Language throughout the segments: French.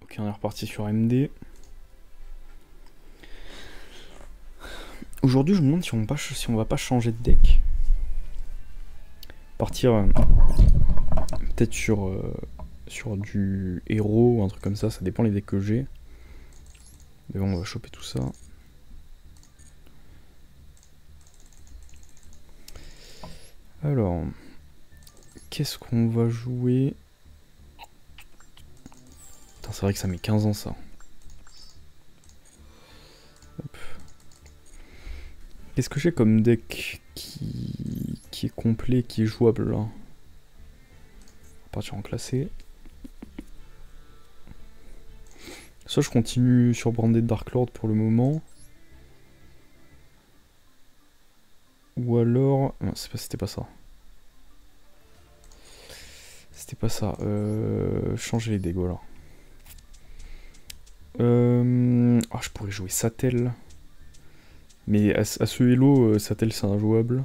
Ok, on est reparti sur MD. Aujourd'hui, je me demande si on va pas changer de deck. Partir peut-être sur du héros ou un truc comme ça dépend les decks que j'ai. Mais bon, on va choper tout ça. Alors, qu'est-ce qu'on va jouer? Putain, c'est vrai que ça met 15 ans ça. Qu'est-ce que j'ai comme deck qui est complet, qui est jouable là? On va partir en classé. Soit je continue sur Branded Dark Lord pour le moment. Ou alors... Non, c'était pas ça. C'était pas ça. Changer les dégâts là. Ah, je pourrais jouer Satel. Mais à ce Hello, Satel c'est injouable.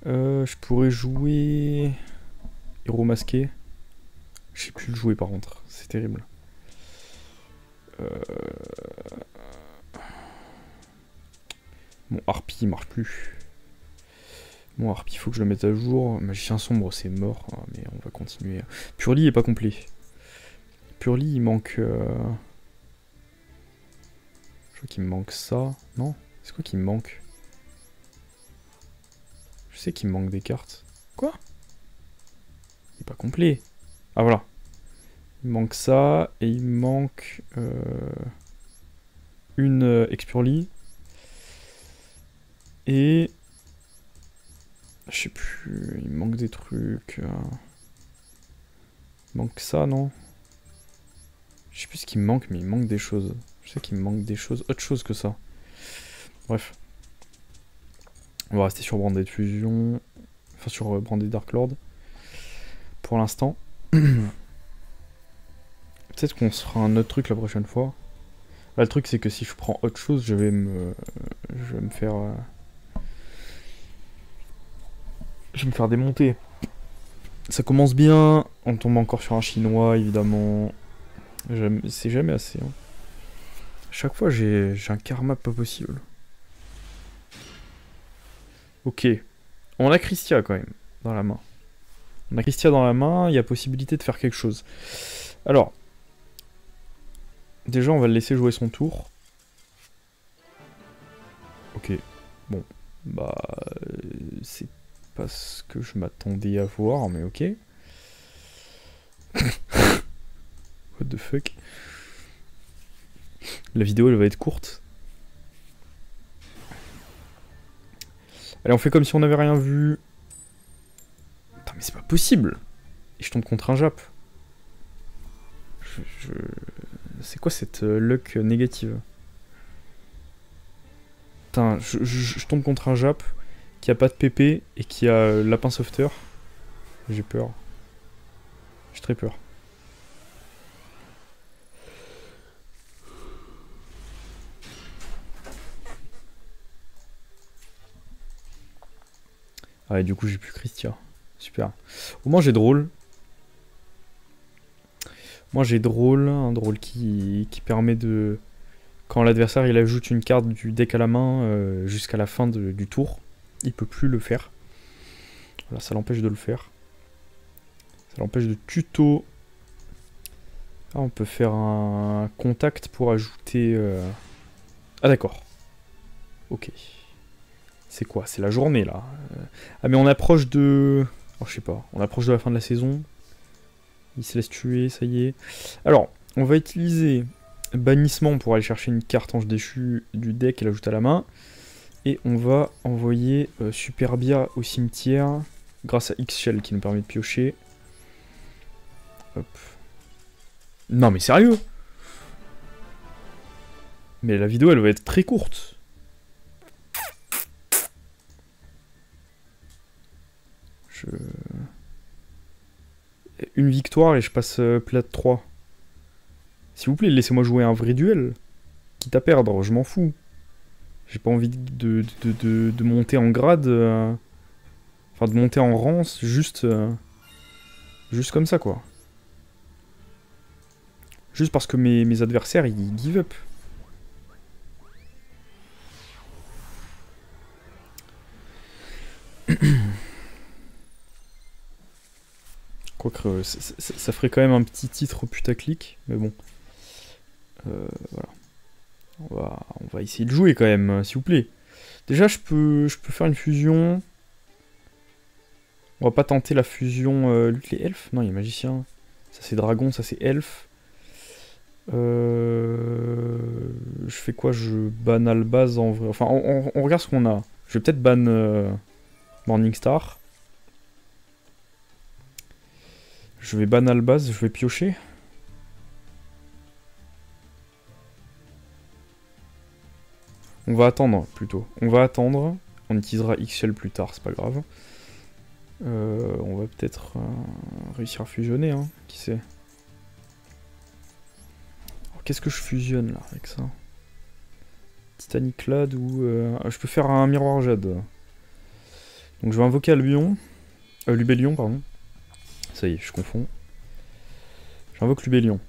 Je pourrais jouer... Héros masqué. Je sais plus le jouer par contre, c'est terrible. Mon Harpie il marche plus. Mon Harpie il faut que je le mette à jour. Magicien sombre c'est mort, mais on va continuer. Purely est pas complet. Purely il manque... Je crois qu'il me manque ça. Non? C'est quoi qui me manque? Je sais qu'il me manque des cartes. Quoi? Il est pas complet. Ah voilà. Il manque ça et il manque une Expurely. Et... Je sais plus, il me manque des trucs. Il manque ça, non? Je sais plus ce qu'il me manque, mais il manque des choses. Je sais qu'il me manque des choses, autre chose que ça. Bref. On va rester sur Branded Fusion. Enfin, sur Branded Dark Lord. Pour l'instant. Peut-être qu'on se fera un autre truc la prochaine fois. Là, le truc, c'est que si je prends autre chose, je vais me faire... Je vais me faire démonter. Ça commence bien. On tombe encore sur un chinois, évidemment. C'est jamais assez. Hein. Chaque fois, j'ai un karma pas possible. Ok. On a Christia quand même, dans la main. On a Christia dans la main, il y a possibilité de faire quelque chose. Alors. Déjà, on va le laisser jouer son tour. Ok. Bon. Bah... c'est pas ce que je m'attendais à voir, mais ok. What the fuck. La vidéo, elle va être courte. Allez, on fait comme si on n'avait rien vu. Putain, mais c'est pas possible. Et je tombe contre un Jap. C'est quoi cette luck négative? Putain, je tombe contre un Jap qui a pas de PP et qui a lapin sauveteur. J'ai peur. J'ai très peur. Ah et du coup j'ai plus Christia. Super. Au moins j'ai drôle. Moi j'ai drôle, un drôle qui permet de... Quand l'adversaire il ajoute une carte du deck à la main jusqu'à la fin du tour, il peut plus le faire. Voilà, ça l'empêche de le faire. Ça l'empêche de tuto. Ah, on peut faire un contact pour ajouter... Ah d'accord. Ok. C'est quoi? C'est la journée là. Ah mais on approche de... Oh, je sais pas. On approche de la fin de la saison. Il se laisse tuer, ça y est. Alors, on va utiliser bannissement pour aller chercher une carte ange déchu du deck et l'ajouter à la main. Et on va envoyer Superbia au cimetière grâce à X-Shell qui nous permet de piocher. Hop. Non mais sérieux? Mais la vidéo elle va être très courte. Une victoire et je passe plate 3. S'il vous plaît, laissez-moi jouer un vrai duel. Quitte à perdre, je m'en fous. J'ai pas envie de monter en grade. Enfin, de monter en rang, juste comme ça, quoi. Juste parce que mes adversaires, ils give up. Quoique, ça ferait quand même un petit titre putaclic, mais bon. Voilà. On va essayer de jouer quand même, s'il vous plaît. Déjà, je peux faire une fusion. On va pas tenter la fusion lutte les elfes. Non, il y a magicien. Ça c'est dragon, ça c'est elfe. Je fais quoi? Je ban Albaz en vrai. Enfin, on regarde ce qu'on a. Je vais peut-être ban Morningstar. Je vais ban Albaz, je vais piocher. On va attendre plutôt. On va attendre. On utilisera XL plus tard, c'est pas grave. On va peut-être réussir à fusionner, hein. Qui sait? Qu'est-ce que je fusionne là avec ça? Titanic Lad ou... je peux faire un miroir jade. Donc je vais invoquer Albion. Lubellion, pardon. Ça y est, je confonds. J'invoque Lubellion.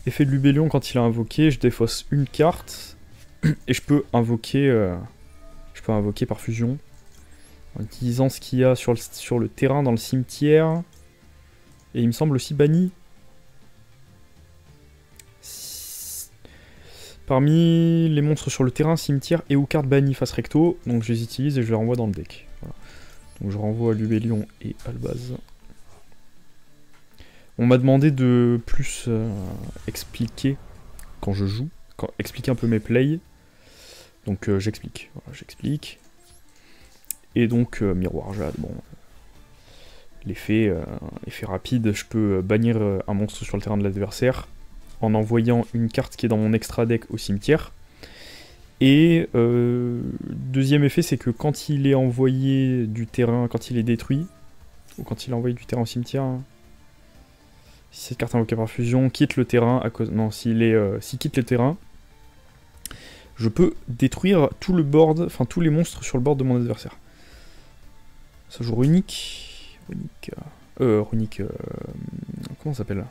Effet de Lubellion, quand il est invoqué, je défausse une carte. Et je peux invoquer par fusion. En utilisant ce qu'il y a sur le terrain dans le cimetière. Et il me semble aussi banni. Parmi les monstres sur le terrain, cimetière et ou carte bannie face recto. Donc je les utilise et je les renvoie dans le deck. Voilà. Donc je renvoie Lubellion et Albaz. On m'a demandé de plus expliquer quand je joue. Expliquer un peu mes plays. Donc j'explique. Voilà, j'explique. Et donc miroir jade, bon. L'effet rapide, je peux bannir un monstre sur le terrain de l'adversaire en envoyant une carte qui est dans mon extra deck au cimetière. Et deuxième effet, c'est que quand il est envoyé du terrain, quand il est détruit, ou quand il est envoyé du terrain au cimetière, si cette carte invoquée par fusion quitte le terrain, à cause... non, s'il quitte le terrain, je peux détruire tout le board, enfin tous les monstres sur le board de mon adversaire. Ça joue runique. Runique. Comment ça s'appelle?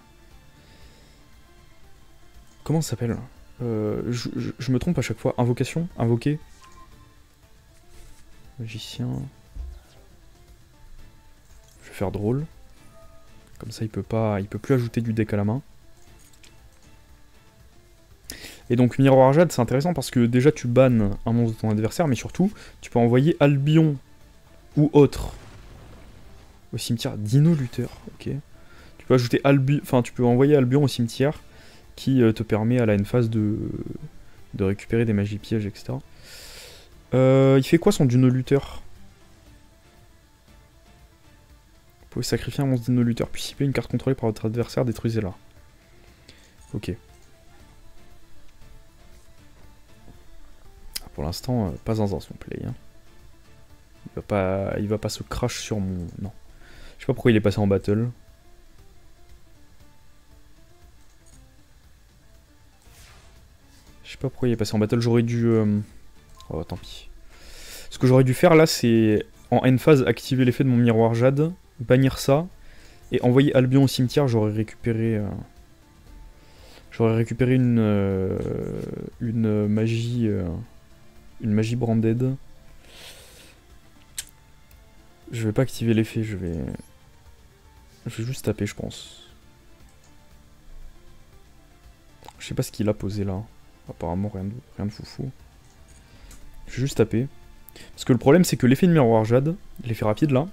Comment ça s'appelle? Je me trompe à chaque fois. Invocation? Invoquer? Magicien. Je vais faire drôle. Comme ça, il peut plus ajouter du deck à la main. Et donc, miroir jade, c'est intéressant parce que déjà, tu bannes un monstre de ton adversaire, mais surtout, tu peux envoyer Albion ou autre au cimetière. Dino Luther, ok. Tu peux ajouter tu peux envoyer Albion au cimetière qui te permet à la end phase de récupérer des magies pièges, etc. Il fait quoi son Dino Luther? Vous pouvez sacrifier un monstre Dino Luther, puis si une carte contrôlée par votre adversaire, détruisez-la. Ok. Pour l'instant, pas zinzin son play. Hein. Il va pas se crash sur mon... Non. Je sais pas pourquoi il est passé en battle. Je sais pas pourquoi il est passé en battle. J'aurais dû... Oh, tant pis. Ce que j'aurais dû faire là, c'est en end phase activer l'effet de mon miroir jade, bannir ça, et envoyer Albion au cimetière. J'aurais récupéré une magie... une magie branded. Je vais pas activer l'effet, je vais juste taper, je pense. Je sais pas ce qu'il a posé là. Apparemment, rien de foufou. Je vais juste taper. Parce que le problème, c'est que l'effet de miroir jade, l'effet rapide là,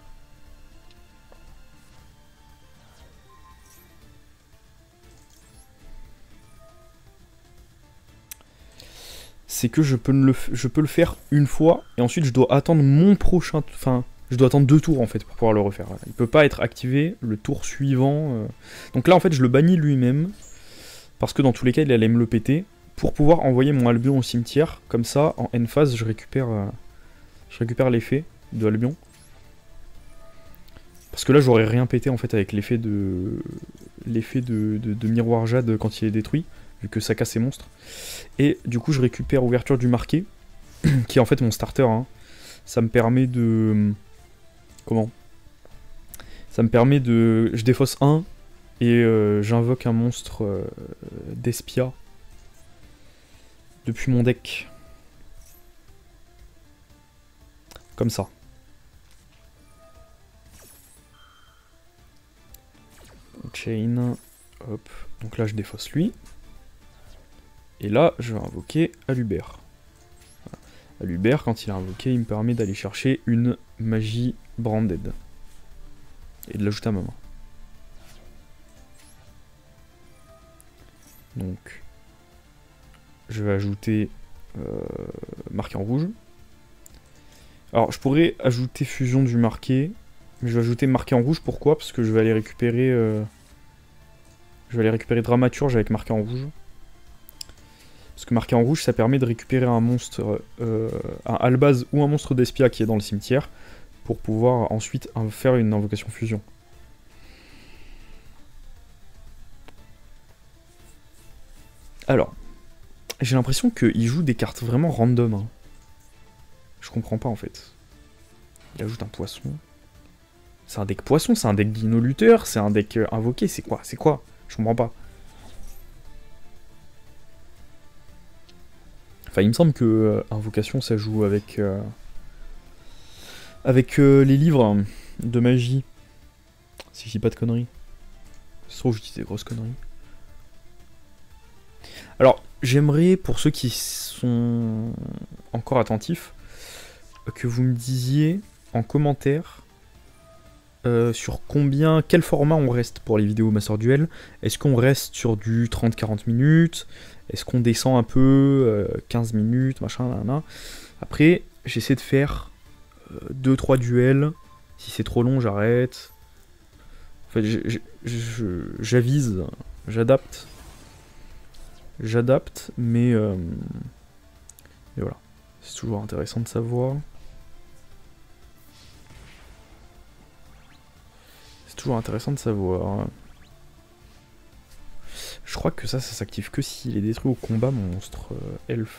c'est que je peux le faire une fois, et ensuite je dois attendre mon prochain... Enfin, je dois attendre 2 tours en fait pour pouvoir le refaire. Il peut pas être activé le tour suivant. Donc là en fait je le bannis lui-même, parce que dans tous les cas il allait me le péter, pour pouvoir envoyer mon Albion au cimetière. Comme ça, en end phase, je récupère l'effet de Albion. Parce que là j'aurais rien pété en fait avec l'effet de miroir jade quand il est détruit, vu que ça casse ses monstres. Et du coup je récupère ouverture du marqué, qui est en fait mon starter. Hein. Ça me permet de... Comment? Ça me permet de... Je défausse 1, Et j'invoque un monstre d'Espia depuis mon deck. Comme ça. Chain. Hop. Donc là, je défausse lui. Et là, je vais invoquer Alubert. Voilà. Alubert, quand il est invoqué, il me permet d'aller chercher une magie branded. Et de l'ajouter à ma main. Donc, je vais ajouter marqué en rouge. Alors, je pourrais ajouter fusion du marqué, mais je vais ajouter marqué en rouge. Pourquoi? Parce que je vais aller récupérer Dramaturge avec marqué en rouge. Parce que marqué en rouge, ça permet de récupérer un monstre, un Albaz ou un monstre d'Espia qui est dans le cimetière, pour pouvoir ensuite faire une invocation fusion. Alors, j'ai l'impression qu'il joue des cartes vraiment random. Hein. Je comprends pas en fait. Il ajoute un poisson. C'est un deck poisson, c'est un deck dino lutteur, c'est un deck invoqué, c'est quoi? C'est quoi? Je comprends pas. Enfin, il me semble que invocation ça joue avec les livres de magie. Si je dis pas de conneries. Ça se trouve, je dis des grosses conneries. Alors, j'aimerais, pour ceux qui sont encore attentifs, que vous me disiez en commentaire sur quel format on reste pour les vidéos Master Duel. Est-ce qu'on reste sur du 30-40 minutes? Est-ce qu'on descend un peu 15 minutes, machin, là. Après, j'essaie de faire 2-3 duels. Si c'est trop long, j'arrête. En fait, j'avise, j'adapte. Mais voilà. C'est toujours intéressant de savoir. Je crois que ça s'active que s'il est détruit au combat, mon monstre elfe.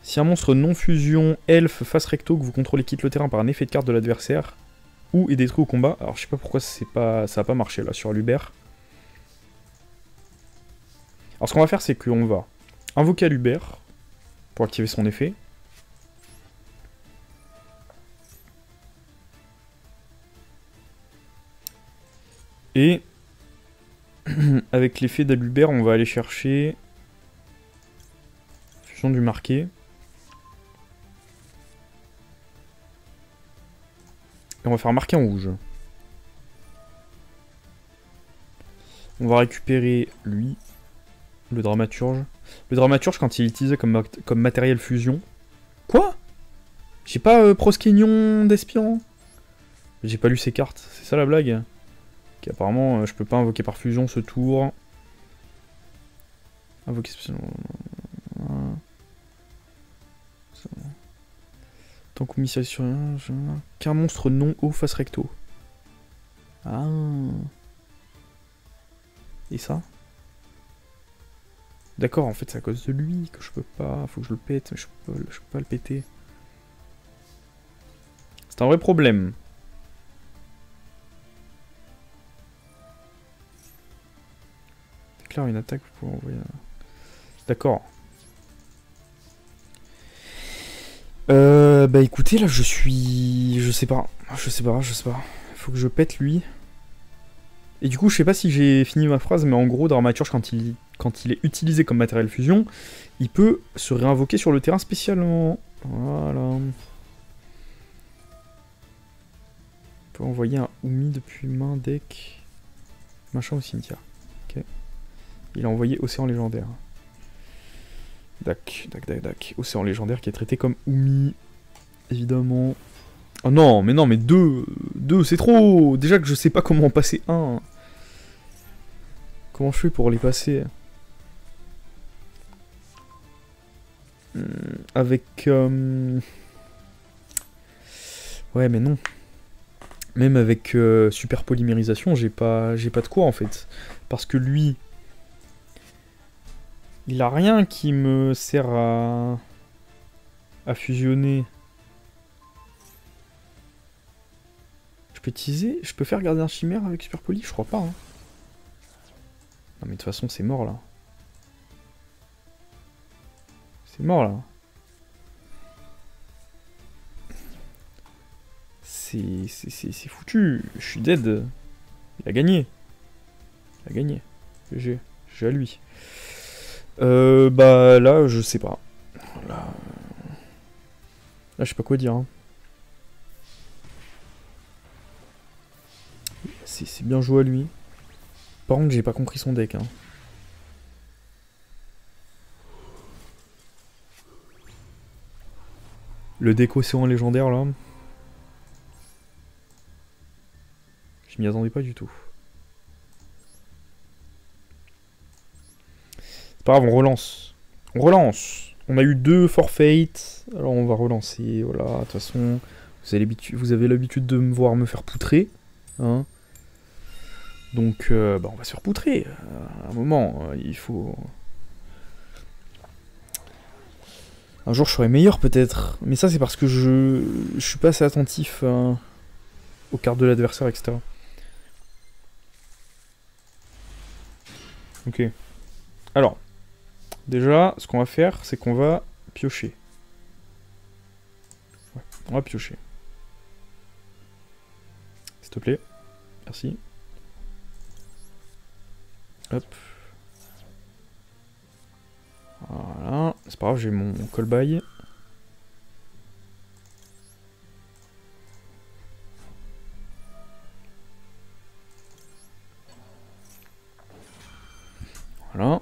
Si un monstre non-fusion elfe face recto que vous contrôlez quitte le terrain par un effet de carte de l'adversaire, ou est détruit au combat, alors je sais pas pourquoi ça a pas marché là sur Lubert. Alors ce qu'on va faire, c'est qu'on va invoquer Lubert pour activer son effet. Et avec l'effet d'Alubert, on va aller chercher fusion du marqué. Et on va faire marqué en rouge. On va récupérer lui, le dramaturge. Le dramaturge, quand il est utilisé comme matériel fusion. Quoi? J'ai pas Proskénion d'espion? J'ai pas lu ses cartes, c'est ça la blague? Apparemment, je peux pas invoquer par fusion ce tour. Invoquer spécialement. Tant qu'on mise sur rien, qu'un monstre non haut face recto. Ah. Et ça? D'accord, en fait, c'est à cause de lui que je peux pas. Faut que je le pète, mais je peux pas le péter. C'est un vrai problème. Une attaque pour envoyer. D'accord. Bah écoutez, là je suis. Je sais pas. Faut que je pète lui. Et du coup, je sais pas si j'ai fini ma phrase, mais en gros, Dramaturge, quand il est utilisé comme matériel fusion, il peut se réinvoquer sur le terrain spécialement. Voilà. On peut envoyer un Oumi depuis main deck. Machin au cimetière. Ok. Il a envoyé Océan Légendaire. Dac. Océan Légendaire qui est traité comme Oumi. Évidemment. Oh non, mais deux, c'est trop. Déjà que je sais pas comment en passer un. Comment je fais pour les passer? Avec... Ouais, mais non. Même avec super polymérisation, j'ai pas de quoi en fait. Parce que lui... Il a rien qui me sert à fusionner. peux utiliser... Je peux faire gardien chimère avec super poli? Je crois pas, hein. Non mais de toute façon c'est mort là. C'est mort là. C'est foutu. Je suis dead. Il a gagné. Il a gagné. J'ai à lui. Bah là je sais pas. Là je sais pas quoi dire. Hein. C'est bien joué à lui. Par contre j'ai pas compris son deck. Hein. Le deck océan légendaire là. Je m'y attendais pas du tout. C'est pas grave, on relance. On relance. On a eu 2 forfaits. Alors on va relancer. Voilà, de toute façon, vous avez l'habitude de me voir me faire poutrer. Hein. Donc, bah, on va se faire poutrer. À un moment, il faut... Un jour, je serai meilleur peut-être. Mais ça, c'est parce que je suis pas assez attentif aux cartes de l'adversaire, etc. Ok. Alors, déjà, ce qu'on va faire, c'est qu'on va piocher. Ouais, on va piocher. S'il te plaît. Merci. Hop. Voilà. C'est pas grave, j'ai mon call-by. Voilà.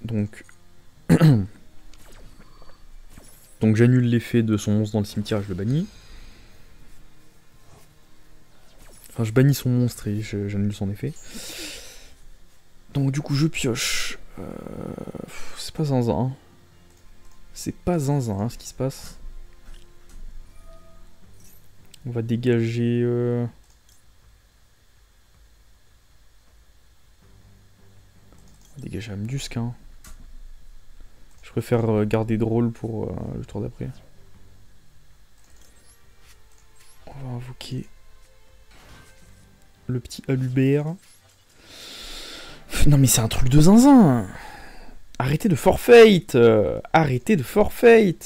Donc... Donc j'annule l'effet de son monstre dans le cimetière et je le bannis. Enfin, je bannis son monstre et j'annule son effet. Donc du coup, je pioche. C'est pas zinzin. C'est pas zinzin hein, ce qui se passe. On va dégager... On va dégager Amdusk. Hein. Je préfère garder drôle pour le tour d'après. On va invoquer le petit Alubert. Non mais c'est un truc de zinzin. Arrêtez de forfait. Arrêtez de forfait.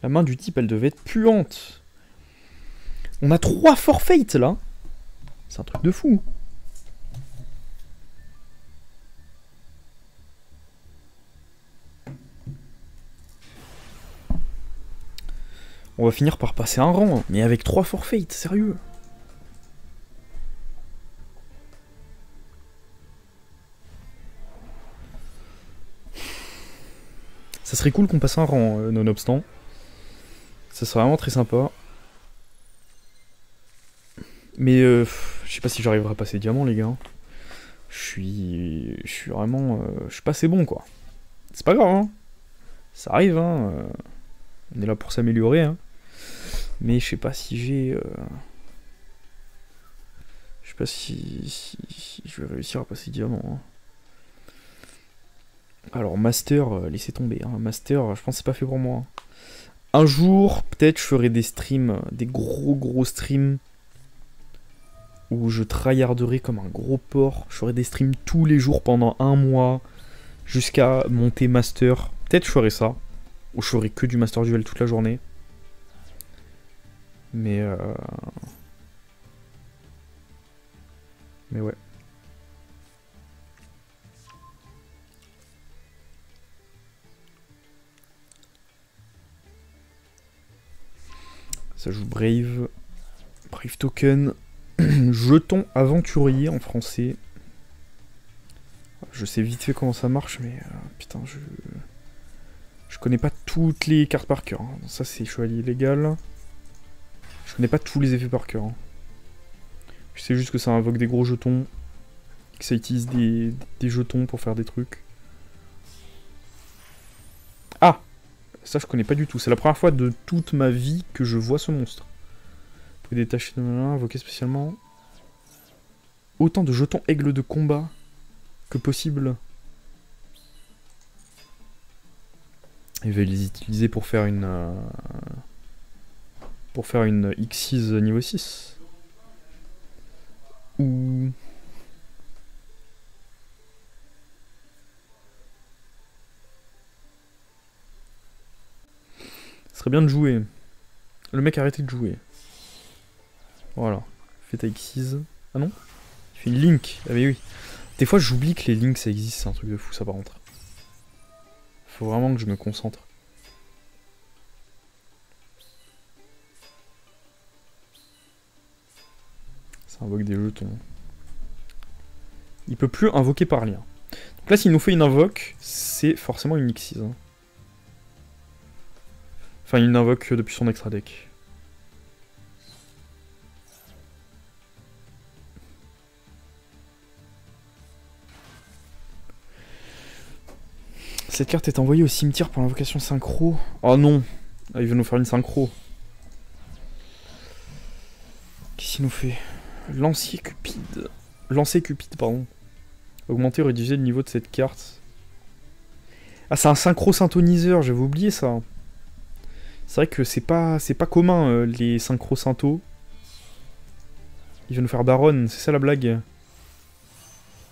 La main du type, elle devait être puante. On a 3 forfaits là. C'est un truc de fou. On va finir par passer un rang, mais avec 3 forfaits, sérieux. Ça serait cool qu'on passe un rang, nonobstant. Ça serait vraiment très sympa. Mais je sais pas si j'arriverai à passer diamant, les gars. Je suis vraiment... je suis pas assez bon, quoi. C'est pas grave, hein. Ça arrive, hein. On est là pour s'améliorer, hein. Mais je sais pas si j'ai... Je sais pas si je vais réussir à passer diamant. Hein. Alors, Master, laissez tomber. Hein. Master, je pense que c'est pas fait pour moi. Hein. Un jour, peut-être, je ferai des streams, des gros streams, où je tryharderai comme un gros porc. Je ferai des streams tous les jours pendant 1 mois, jusqu'à monter Master. Peut-être je ferai ça, ou je ferai que du Master Duel toute la journée. Mais ouais. Ça joue Brave. Brave Token. Jeton aventurier en français. Je sais vite fait comment ça marche, mais putain, je connais pas toutes les cartes par cœur. Hein. Ça, c'est chevalier légal. Je connais pas tous les effets par cœur. Hein. Je sais juste que ça invoque des gros jetons. Que ça utilise des jetons pour faire des trucs. Ah! Ça, je connais pas du tout. C'est la première fois de toute ma vie que je vois ce monstre. Vous pouvez détacher de malin, invoquer spécialement. Autant de jetons aigle de combat que possible. Il va les utiliser pour faire une pour faire une Xyz niveau 6. Ou... Ce serait bien de jouer. Le mec a arrêté de jouer. Voilà. Fais ta Xyz. Ah non? Il fait une Link. Ah mais oui. Des fois j'oublie que les links ça existe, c'est un truc de fou ça par contre. Faut vraiment que je me concentre. Ça invoque des jetons. Il peut plus invoquer par lien. Donc là s'il nous fait une invoque, c'est forcément une Xyz. Hein. Enfin une invoque depuis son extra deck. Cette carte est envoyée au cimetière pour l'invocation synchro. Oh non, ah, il veut nous faire une synchro. Qu'est-ce qu'il nous fait? Lancier Cupide. Lancer Cupide, pardon. Augmenter ou réduire le niveau de cette carte. Ah, c'est un synchro synthoniseur, j'avais oublié ça. C'est vrai que c'est pas commun les synchro synthos. Il veut nous faire Baronne, c'est ça la blague?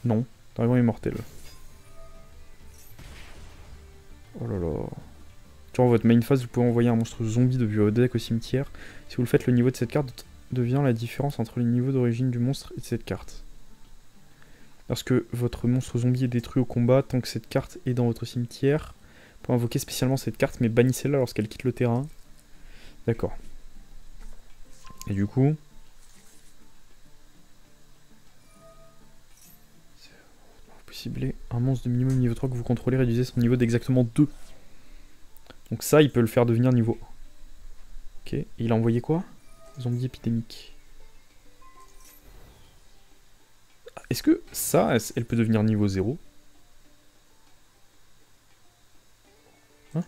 Non, Dragon immortel. Oh là là. Durant votre main phase, vous pouvez envoyer un monstre zombie depuis votre deck au cimetière. Si vous le faites, le niveau de cette carte devient la différence entre les niveaux d'origine du monstre et de cette carte. Lorsque votre monstre zombie est détruit au combat, tant que cette carte est dans votre cimetière, vous pouvez invoquer spécialement cette carte, mais bannissez-la lorsqu'elle quitte le terrain. D'accord. Et du coup... cibler un monstre de minimum niveau 3 que vous contrôlez, réduisez son niveau d'exactement 2. Donc ça, il peut le faire devenir niveau 1. Ok, et il a envoyé quoi? Zombie épidémique. Est-ce que ça, elle peut devenir niveau 0? Hein?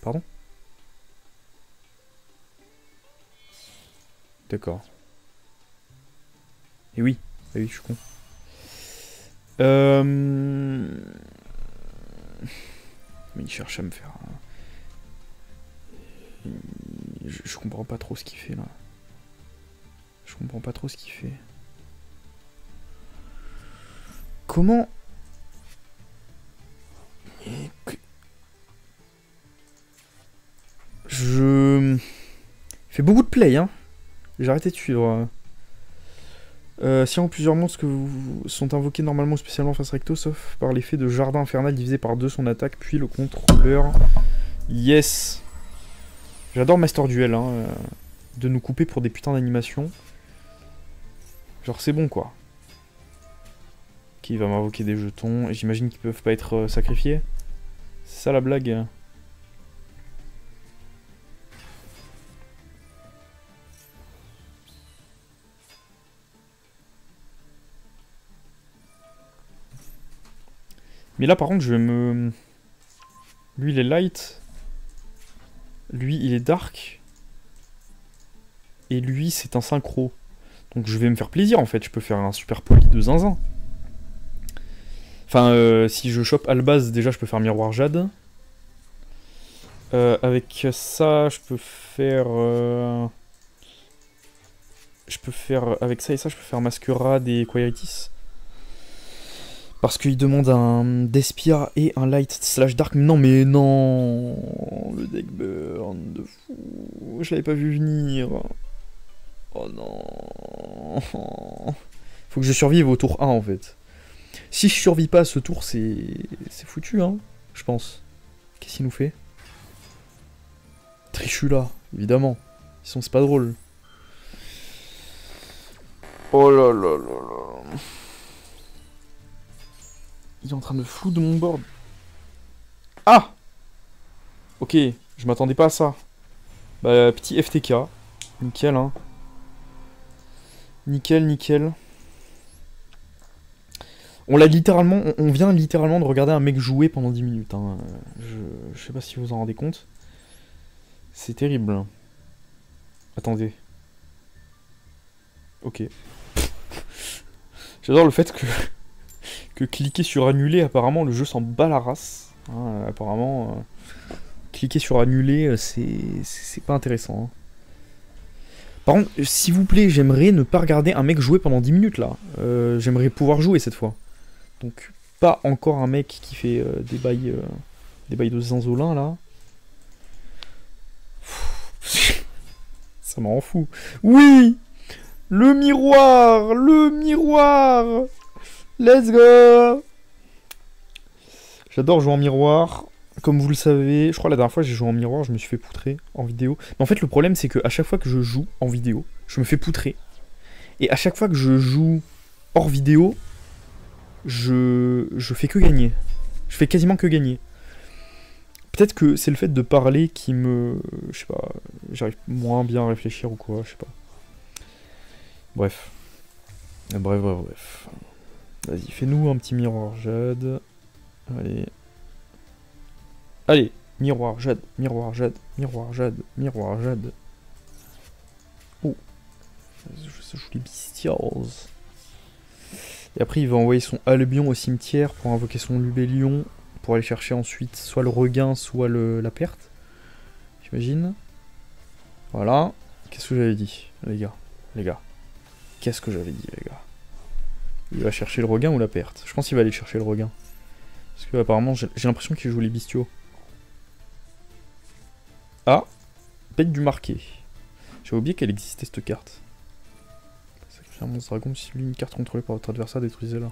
Pardon? D'accord. Et oui, ah oui, je suis con. Mais il cherche à me faire... Je comprends pas trop ce qu'il fait là. Je comprends pas trop ce qu'il fait. Comment... Je... Il fait beaucoup de play, hein. J'ai arrêté de suivre. Si en plusieurs monstres que vous sont invoqués normalement ou spécialement face recto, sauf par l'effet de jardin infernal divisé par 2 son attaque, puis le contrôleur. Yes! J'adore Master Duel, hein, de nous couper pour des putains d'animations. Genre c'est bon quoi. Ok, il va m'invoquer des jetons, et j'imagine qu'ils peuvent pas être sacrifiés. C'est ça la blague. Mais là par contre je vais me... Lui il est light. Lui il est dark. Et lui c'est un synchro. Donc je vais me faire plaisir en fait. Je peux faire un super poli de zinzin. Enfin si je chope Albaz déjà je peux faire miroir jade. Avec ça je peux faire... Avec ça et ça je peux faire masquerade et Quiritis. Parce qu'il demande un Despia et un Light slash Dark. Non, mais non. Le deck burn de fou. Je l'avais pas vu venir. Oh non. Faut que je survive au tour 1 en fait. Si je survis pas à ce tour, c'est foutu, hein. Je pense. Qu'est-ce qu'il nous fait? Trichula, évidemment. Sinon, c'est pas drôle. Oh là là là là. Il est en train de flou de mon board. Ah! Ok, je m'attendais pas à ça. Bah, petit FTK. Nickel, hein. Nickel, nickel. On l'a littéralement... On vient littéralement de regarder un mec jouer pendant 10 minutes. Hein. Je sais pas si vous vous en rendez compte. C'est terrible. Attendez. Ok. J'adore le fait que cliquer sur annuler, apparemment le jeu s'en bat la race. Hein, apparemment, cliquer sur annuler, c'est pas intéressant. Hein. Par contre, s'il vous plaît, j'aimerais ne pas regarder un mec jouer pendant 10 minutes là. J'aimerais pouvoir jouer cette fois. Donc, pas encore un mec qui fait des bails de zinzolin là. Ça m'en fout. Oui! Le miroir! Le miroir! Let's go! J'adore jouer en miroir. Comme vous le savez, je crois la dernière fois que j'ai joué en miroir, je me suis fait poutrer en vidéo. Mais en fait, le problème, c'est qu'à chaque fois que je joue en vidéo, je me fais poutrer. Et à chaque fois que je joue hors vidéo, je fais que gagner. Je fais quasiment que gagner. Peut-être que c'est le fait de parler qui me... Je sais pas, j'arrive moins bien à réfléchir ou quoi, je sais pas. Bref. Bref. Vas-y, fais-nous un petit miroir, Jade. Allez, miroir, Jade, miroir, Jade, miroir, Jade, miroir, Jade. Oh, ça joue les bestials. Et après, il va envoyer son Albion au cimetière pour invoquer son Lubellion, pour aller chercher ensuite soit le regain, soit la perte. J'imagine. Voilà. Qu'est-ce que j'avais dit, les gars. Qu'est-ce que j'avais dit, les gars. Il va chercher le regain ou la perte? Je pense qu'il va aller chercher le regain. Parce que apparemment, j'ai l'impression qu'il joue les bestiaux. Ah, bête du marqué. J'avais oublié qu'elle existait cette carte. Sacrifier un monstre dragon, si une carte contrôlée par votre adversaire, détruisez-la.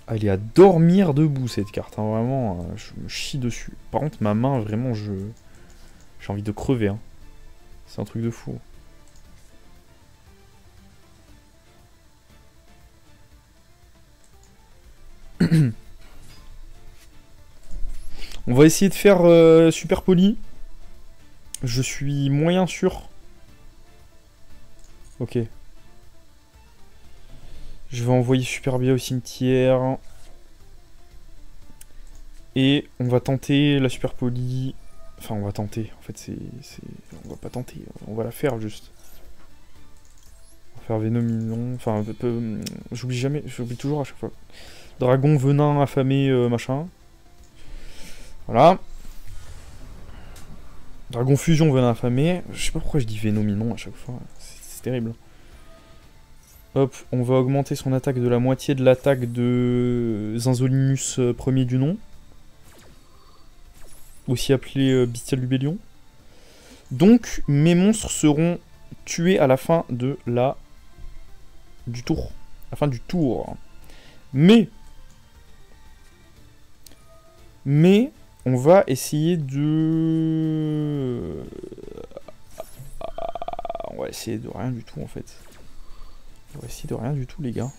Elle est à dormir debout cette carte, hein, vraiment, je me chie dessus. Par contre, ma main, vraiment, j'ai envie de crever. Hein. C'est un truc de fou. On va essayer de faire super poli. Je suis moyen sûr. Ok. Je vais envoyer super bien au cimetière. Et on va tenter la super poli. Enfin, on va tenter. En fait, on va pas tenter. On va la faire juste. On va faire Vénominon. Enfin, j'oublie toujours à chaque fois. Dragon, venin, affamé, machin. Voilà. Dragon fusion, venin affamé. Je sais pas pourquoi je dis Vénominon à chaque fois. C'est terrible. Hop, on va augmenter son attaque de la moitié de l'attaque de Zinzolinus premier du nom. Aussi appelé Bestial Lubellion. Donc, mes monstres seront tués à la fin du tour. À la fin du tour. Mais, on va essayer de... On va essayer de rien du tout, en fait. On va essayer de rien du tout, les gars.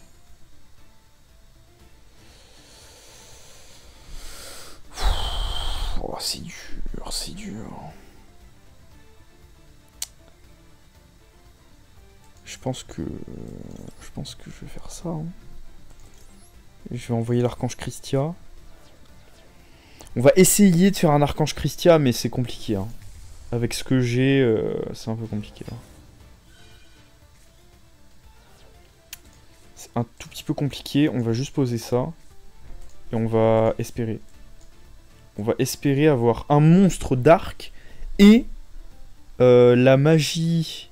Oh, c'est dur, c'est dur. Je pense que je vais faire ça. Hein. Je vais envoyer l'archange Christia. On va essayer de faire un archange Christia, mais c'est compliqué. Hein. Avec ce que j'ai, c'est un peu compliqué. Là. C'est un tout petit peu compliqué. On va juste poser ça. Et on va espérer. On va espérer avoir un monstre d'arc et la magie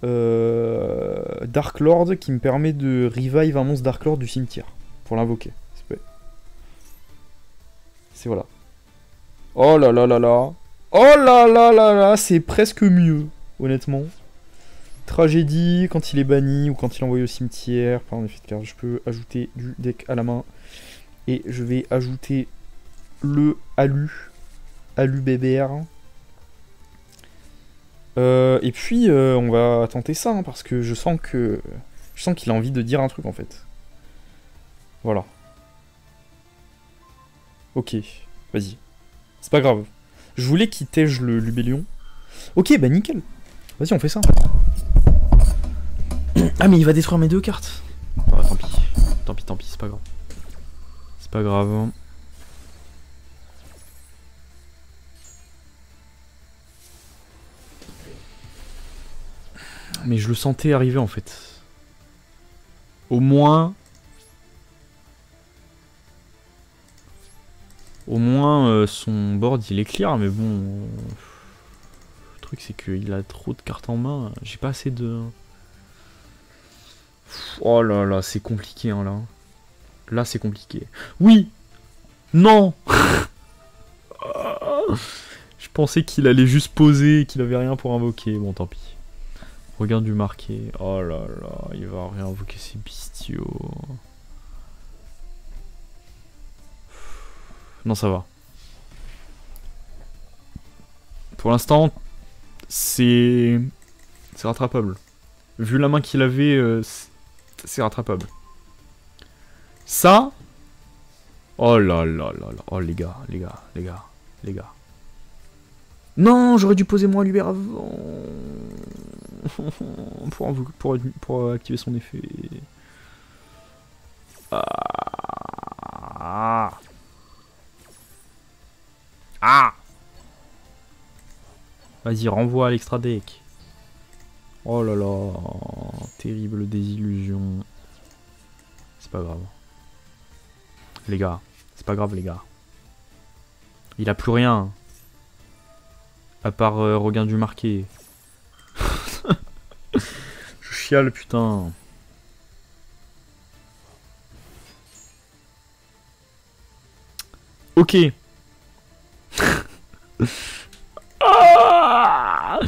Dark Lord qui me permet de revive un monstre Dark Lord du cimetière pour l'invoquer. C'est voilà. Oh là là là là. Oh là là là là. C'est presque mieux, honnêtement. Tragédie quand il est banni ou quand il est envoyé au cimetière. Par un effet de carte, je peux ajouter du deck à la main. Et je vais ajouter le Alu BBR. Et puis on va tenter ça hein, parce que je sens qu'il a envie de dire un truc en fait. Voilà. Ok, vas-y. C'est pas grave. Je voulais qu'il tège le Lubellion. Ok, bah nickel. Vas-y, on fait ça. Ah mais il va détruire mes deux cartes. Ah, tant pis. Tant pis, c'est pas grave. C'est pas grave. Hein. Mais je le sentais arriver en fait. Au moins... son board il est clear, mais bon... le truc c'est qu'il a trop de cartes en main. J'ai pas assez de... Oh là là, c'est compliqué hein, là. Là c'est compliqué. Oui. Non. Je pensais qu'il allait juste poser et qu'il avait rien pour invoquer. Bon, tant pis. Regarde du marqué. Oh là là, il va rien invoquer, ces bestiaux. Non, ça va. Pour l'instant, c'est rattrapable. Vu la main qu'il avait, c'est rattrapable. Ça... Oh là là là là. Oh les gars, les gars, les gars, les gars. Non, j'aurais dû poser moi Libère avant. pour activer son effet. Ah. Ah. Vas-y, renvoie à l'extra deck. Oh là là. Terrible désillusion. C'est pas grave. Les gars, c'est pas grave les gars. Il a plus rien. À part regain du marqué. Je chiale putain. Ok. Ah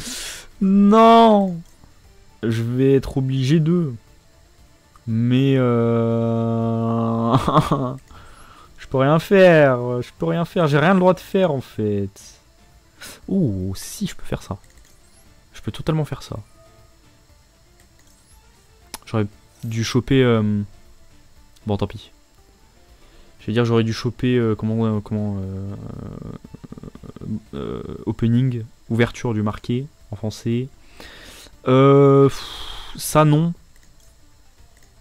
non. Je vais être obligé de. Mais je peux rien faire. Je peux rien faire. J'ai rien le droit de faire en fait. Ouh, si je peux faire ça. Je peux totalement faire ça. J'aurais dû choper... Bon, tant pis. Je vais dire, j'aurais dû choper... opening, ouverture du marqué, en français. Ça, non.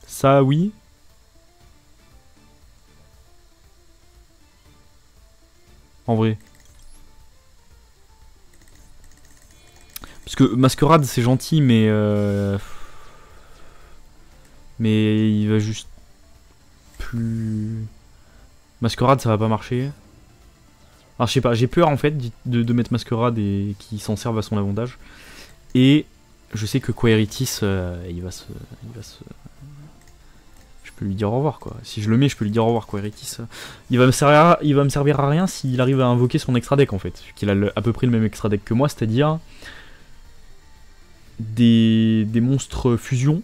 Ça, oui. En vrai. Parce que Masquerade, c'est gentil, mais... mais il va juste... plus... Masquerade, ça va pas marcher. Alors, je sais pas, j'ai peur, en fait, de mettre Masquerade et qu'il s'en serve à son avantage. Et je sais que Quaeritis, il va se... Je peux lui dire au revoir, quoi. Si je le mets, je peux lui dire au revoir, Quaeritis. Il va me servir à rien s'il arrive à invoquer son extra deck, en fait. Qu'il a à peu près le même extra deck que moi, c'est-à-dire... Des monstres fusion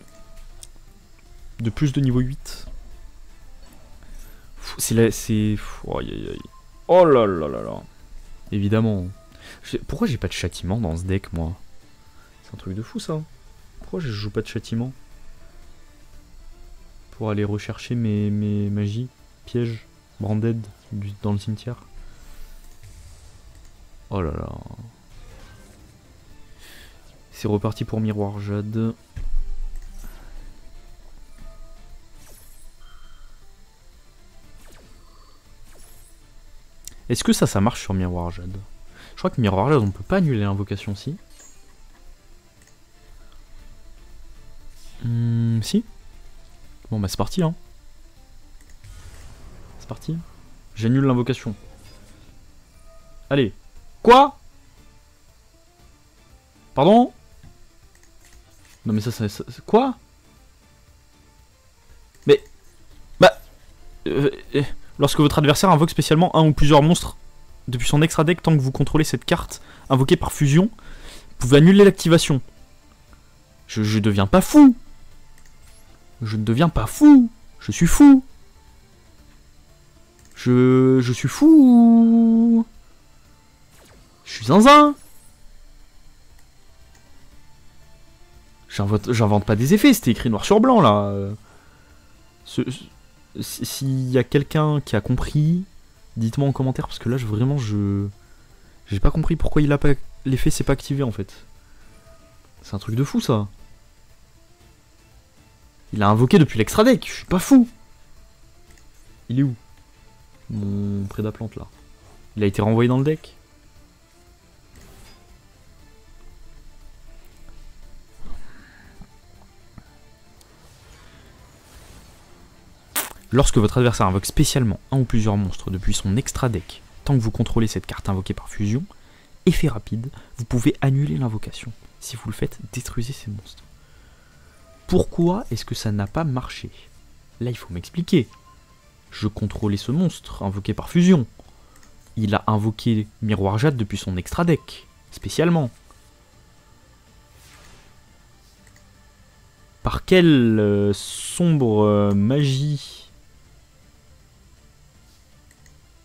de plus de niveau 8. C'est... Oh là là là là. Évidemment. Pourquoi j'ai pas de châtiment dans ce deck, moi? C'est un truc de fou, ça. Pourquoi je joue pas de châtiment? Pour aller rechercher mes magies, pièges, branded dans le cimetière. Oh là là. C'est reparti pour Miroir Jade. Est-ce que ça marche sur Miroir Jade? Je crois que Miroir Jade, on peut pas annuler l'invocation, si. Si. Bon bah c'est parti hein. C'est parti. J'annule l'invocation. Allez. Quoi? Pardon? Non mais ça quoi? Mais... Bah... lorsque votre adversaire invoque spécialement un ou plusieurs monstres depuis son extra deck, tant que vous contrôlez cette carte invoquée par fusion, vous pouvez annuler l'activation. Je deviens pas fou. Je ne deviens pas fou. Je suis fou. Je suis fou. Je suis zinzin. J'invente pas des effets, c'était écrit noir sur blanc là. S'il y a quelqu'un qui a compris, dites-moi en commentaire parce que là vraiment j'ai pas compris pourquoi il a pas l'effet s'est pas activé en fait. C'est un truc de fou ça. Il a invoqué depuis l'extra deck, je suis pas fou. Il est où? Mon prédaplante là. Il a été renvoyé dans le deck. Lorsque votre adversaire invoque spécialement un ou plusieurs monstres depuis son extra deck, tant que vous contrôlez cette carte invoquée par fusion, effet rapide, vous pouvez annuler l'invocation. Si vous le faites, détruisez ces monstres. Pourquoi est-ce que ça n'a pas marché? Là, il faut m'expliquer. Je contrôlais ce monstre invoqué par fusion. Il a invoqué Miroir Jade depuis son extra deck, spécialement. Par quelle sombre magie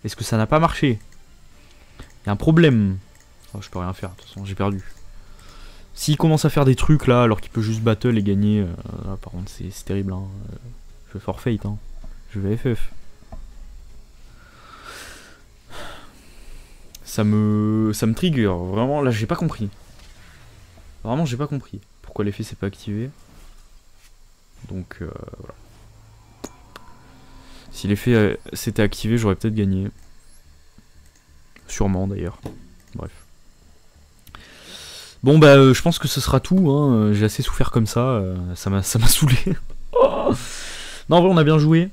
est-ce que ça n'a pas marché? Il y a un problème. Oh, je peux rien faire, de toute façon, j'ai perdu. S'il commence à faire des trucs là, alors qu'il peut juste battle et gagner, là, par contre, c'est terrible. Hein. Je vais forfeit, hein. Je vais FF. Ça me trigger. Vraiment, là, j'ai pas compris. Vraiment, j'ai pas compris. Pourquoi l'effet s'est pas activé. Donc, voilà. Si l'effet s'était activé, j'aurais peut-être gagné. Sûrement, d'ailleurs. Bref. Bon, bah, je pense que ce sera tout. Hein. J'ai assez souffert comme ça. Ça m'a saoulé. Non, en vrai, on a bien joué.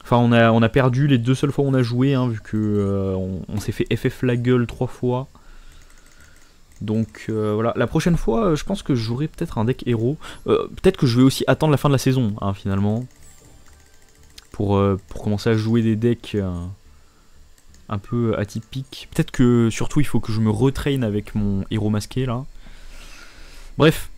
Enfin, on a perdu les 2 seules fois où on a joué, hein, vu que on s'est fait FF la gueule 3 fois. Donc voilà, la prochaine fois, je pense que je jouerai peut-être un deck héros. Peut-être que je vais aussi attendre la fin de la saison, hein, finalement. Pour commencer à jouer des decks un peu atypiques. Peut-être que surtout il faut que je me retraîne avec mon héros masqué là. Bref,